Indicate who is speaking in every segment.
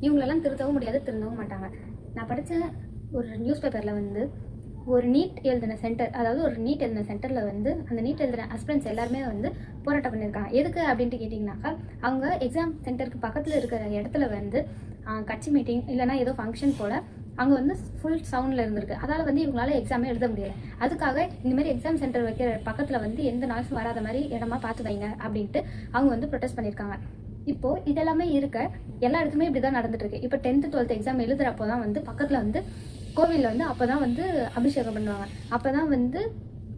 Speaker 1: இவங்களெல்லாம் திருத்தவும் முடியாது, திருந்தவும் மாட்டாங்க. நான் படித்த ஒரு நியூஸ் பேப்பரில் வந்து ஒரு நீட் எழுதின சென்டர், அதாவது ஒரு நீட் எழுதின சென்டரில் வந்து அந்த நீட் எழுதின அஸ்பிரன்ஸ் எல்லாருமே வந்து போராட்டம் பண்ணியிருக்காங்க. எதுக்கு அப்படின்ட்டு கேட்டிங்கனாக்கா, அவங்க எக்ஸாம் சென்டருக்கு பக்கத்தில் இருக்கிற இடத்துல வந்து கட்சி மீட்டிங் இல்லைனா ஏதோ ஃபங்க்ஷன் போல் அங்கே வந்து ஃபுல் சவுண்டில் இருந்திருக்கு. அதால் வந்து இவங்களால எக்ஸாமே எழுத முடியலை. அதுக்காக இந்தமாதிரி எக்ஸாம் சென்டர் வைக்கிற பக்கத்தில் வந்து எந்த நாய்ஸும் வராத மாதிரி இடமா பார்த்து வைங்க அப்படின்ட்டு அவங்க வந்து ப்ரொடெஸ்ட் பண்ணியிருக்காங்க. இப்போது இதெல்லாமே இருக்க எல்லா இடத்துலையுமே இப்படி தான் நடந்துட்டு இருக்கு. இப்போ 10th 12th எக்ஸாம் எழுதுறப்போ தான் வந்து பக்கத்தில் வந்து கோவிலில் வந்து அப்போ தான் வந்து அபிஷேகம் பண்ணுவாங்க, அப்போ தான் வந்து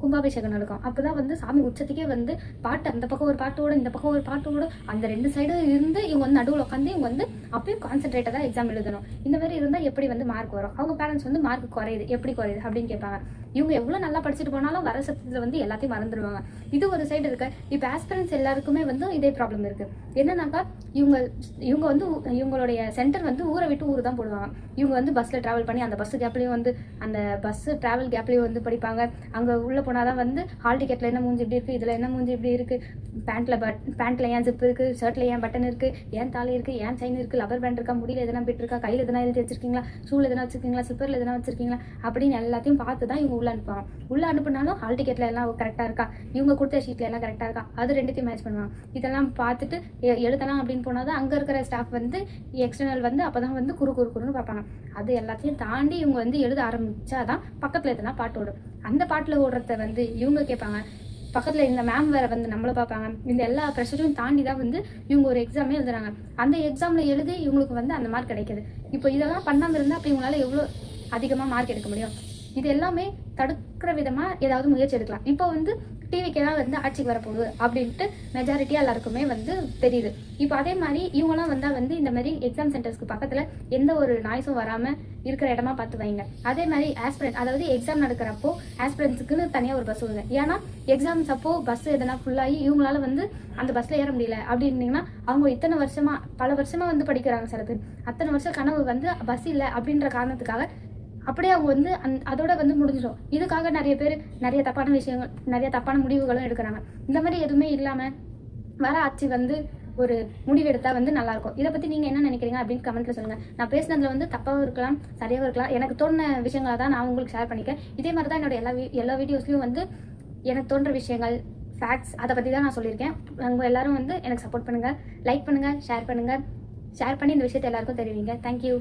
Speaker 1: கும்பாபிஷேகம் நடக்கும். அப்போ தான் வந்து சாமி உச்சத்துக்கே வந்து பாட்டு, அந்த பக்கம் ஒரு பாட்டோட இந்த பக்கம் ஒரு பாட்டோட அந்த 2 சைடும் இருந்து இவங்க வந்து நடுவில் உட்காந்து இவங்க வந்து அப்பயும் கான்சென்ட்ரேட்டாக தான் எக்ஸாம் எழுதணும். இந்த மாதிரி இருந்தால் எப்படி வந்து மார்க் வரும்? அவங்க பேரண்ட்ஸ் வந்து மார்க் குறையுது, எப்படி குறையுது அப்படின்னு கேட்பாங்க. இவங்க எவ்வளோ நல்லா படிச்சுட்டு போனாலும் வர சத்தத்தில் வந்து எல்லாத்தையும் மறந்துடுவாங்க. இது ஒரு சைடு இருக்கு. இப்போ ஆஸ்பிரன்ஸ் எல்லாருக்குமே வந்து இதே ப்ராப்ளம் இருக்குது. என்னன்னாக்கா இவங்க வந்து இவங்களுடைய சென்டர் வந்து ஊரை விட்டு ஊர் தான் போடுவாங்க. இவங்க வந்து பஸ்ஸில் ட்ராவல் பண்ணி அந்த பஸ் கேப்லேயும் வந்து அந்த பஸ் ட்ராவல் கேப்லேயும் வந்து படிப்பாங்க. அங்கே உள்ளே போனால் தான் வந்து ஹால் டிக்கெட்டில் என்ன மூஞ்சி இப்படி இருக்குது, இதில் என்ன மூஞ்சி இப்படி இருக்குது, பேண்ட்டில் ஏன் ஜிப் இருக்குது, ஷர்ட்டில் ஏன் பட்டன் இருக்குது, ஏன் தாலி இருக்குது, ஏன் செயின் இருக்குது, லப்பர் பேண்ட் இருக்கா, முடியல எதனா பிட் இருக்கா, கையில் எதனா எழுதி வச்சிருக்கீங்களா, ஷூவில் எதனா வச்சிருக்கீங்களா, ஸ்லிப்பரில் எதனா வச்சிருக்கீங்களா அப்படின்னு எல்லாத்தையும் பார்த்து தான் இவங்க உள்ளே அனுப்புவாங்க. உள்ளே அனுப்புனாலும் ஹால் டிக்கெட்டில் எல்லாம் கரெக்டாக இருக்கா, இவங்க கொடுத்த ஷீட்டில் எல்லாம் கரெக்டாக இருக்கா, அது ரெண்டுத்தையும் மேட்ச் பண்ணுவாங்க. இதெல்லாம் பார்த்துட்டு எழுதலாம் அப்படின்னு போனால் தான் அங்கே இருக்கிற ஸ்டாஃப் வந்து எக்ஸ்டர்னல் வந்து அப்போ தான் வந்து குறுன்னு பார்ப்பாங்க. அது எல்லாத்தையும் தாண்டி இவங்க வந்து எழுத ஆரம்பிச்சாதான் பக்கத்தில் எதனா பாட்டு ஓடும். அந்த பாட்டில் ஓடுறத வந்து இவங்க கேட்பாங்க. பக்கத்தில் இந்த மேம் வேறு வந்து நம்மளை பார்ப்பாங்க. இந்த எல்லா ப்ரெஷரையும் தாண்டி தான் வந்து இவங்க ஒரு எக்ஸாமே எழுதுறாங்க. அந்த எக்ஸாமில் எழுதி இவங்களுக்கு வந்து அந்த மார்க் கிடைக்கிது. இப்போ இதெல்லாம் பண்ணாமல் இருந்தால் அப்படி இவங்களால எவ்வளோ அதிகமாக மார்க் எடுக்க முடியும்? இது எல்லாமே தடுக்கிற விதமாக ஏதாவது முயற்சி எடுக்கலாம். இப்போ வந்து டிவிக்கெல்லாம் வந்து ஆட்சிக்கு வரப்போகுது அப்படின்ட்டு மெஜாரிட்டியாக எல்லாருக்குமே வந்து தெரியுது. இப்போ அதே மாதிரி இவங்களாம் வந்தால் வந்து இந்த மாதிரி எக்ஸாம் சென்டர்ஸ்க்கு பக்கத்தில் எந்த ஒரு நாய்ஸும் வராமல் இருக்கிற இடமா பார்த்து வைங்க. அதே மாதிரி ஆஸ்பிரன்ட், அதாவது எக்ஸாம் நடக்கிறப்போ ஆஸ்பிரன்ஸுக்குன்னு தனியாக ஒரு பஸ் வருது. ஏன்னா எக்ஸாம்ஸ் அப்போ பஸ் எதனா ஃபுல்லாகி இவங்களால வந்து அந்த பஸ்ஸில் ஏற முடியல அப்படின்னீங்கன்னா அவங்க இத்தனை வருஷமாக பல வருஷமாக வந்து படிக்கிறாங்க. சில பேர் அத்தனை வருஷம் கனவு வந்து பஸ் இல்லை அப்படின்ற காரணத்துக்காக அப்படியே அவங்க வந்து அதோட வந்து முடிஞ்சிடும். இதுக்காக நிறைய பேர் நிறைய தப்பான விஷயங்கள், நிறைய தப்பான முடிவுகளும் எடுக்கிறாங்க. இந்த மாதிரி எதுவுமே இல்லாமல் வர ஆட்சி வந்து ஒரு முடிவு எடுத்தால் வந்து நல்லாயிருக்கும். இதை பற்றி நீங்கள் என்ன நினைக்கிறீங்க அப்படின்னு கமெண்ட்டில் சொல்லுங்கள். நான் பேசுனதில் வந்து தப்பாகவும் இருக்கலாம், சரியாகவும் இருக்கலாம். எனக்கு தோணுன விஷயங்களை தான் நான் உங்களுக்கு ஷேர் பண்ணிக்கிறேன். இதே மாதிரி தான் என்னோட எல்லா வீடியோஸ்லையும் வந்து எனக்கு தோன்ற விஷயங்கள், ஃபேக்ட்ஸ், அதை பற்றி தான் நான் சொல்லியிருக்கேன். உங்கள் எல்லாரும் வந்து எனக்கு சப்போர்ட் பண்ணுங்கள், லைக் பண்ணுங்கள், ஷேர் பண்ணி இந்த விஷயத்தை எல்லாருக்கும் தெரிவிங்க. தேங்க்யூ.